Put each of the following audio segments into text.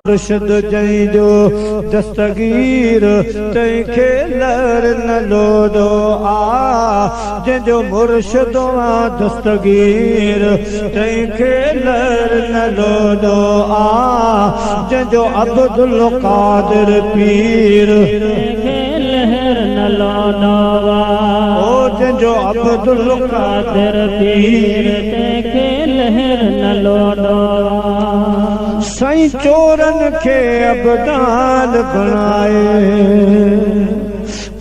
مرشد جنجو دستگیر تنکھے لر نہ لوڈو جنجو مرشد دستگیر تنکھے لر نہ لوڈو جنجو عبدالقادر پیر تنکھے لہر نہ لوڈو جنجو عبدالقادر پیر تنکھے لہر نہ لوڈو سائیں چورن کے ابدال بنائے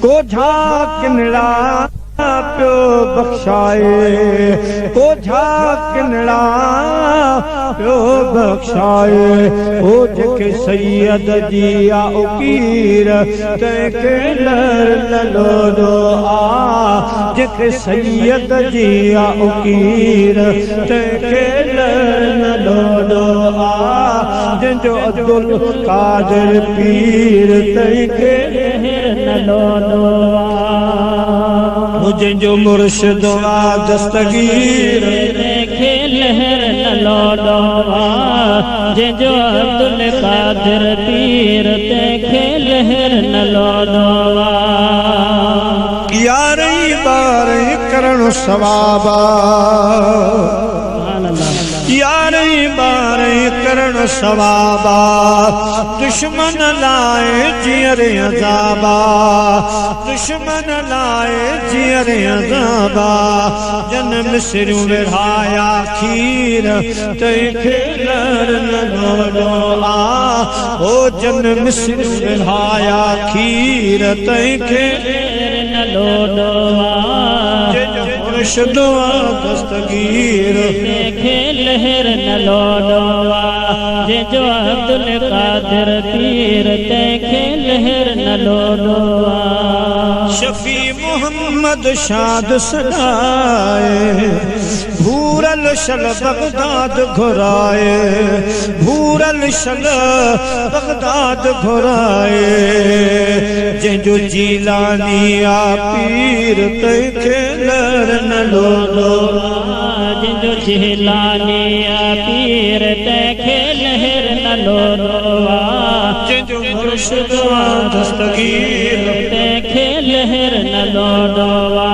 کو جھاکنڑا پیو بخشائے کو جھاکنڑا پیو بخشائے او جکے سید جی آؤکیر تیکے لر للوڈو جکے سید جی آؤکیر تیکے لر للوڈو جنجو عبدالقادر پیر تیکے لہر للوڈو جنجو مرشد دستگیر تیکے لہر للوڈو جنجو عبدالقادر پیر تیکے لہر للوڈو یاریں باریں کرن ثوابا یاریں باریں کرن ثوابا دشمن لائے جیر عذابا دشمن لائے جیر عذابا جن مصروں ورہایا کھیر تیکھے لر للوڈو او جن مصروں ورہایا کھیر تیکھے لر للوڈو مرشد دستگیر تیکھے لہر للوڈو جنجو عبدالقادر پیر تیکھے لہر للوڈو شفیع محمد شاد سدائے بھورل شل بغداد گھرائے بھورل شل بغداد گھرائے جنجو جیلانی پیر تیکھے لر للوڈو جنجو جیلانی پیر تیکھے لہر للوڈو جنجو مرشد دستگیر تیکھے لہر للوڈو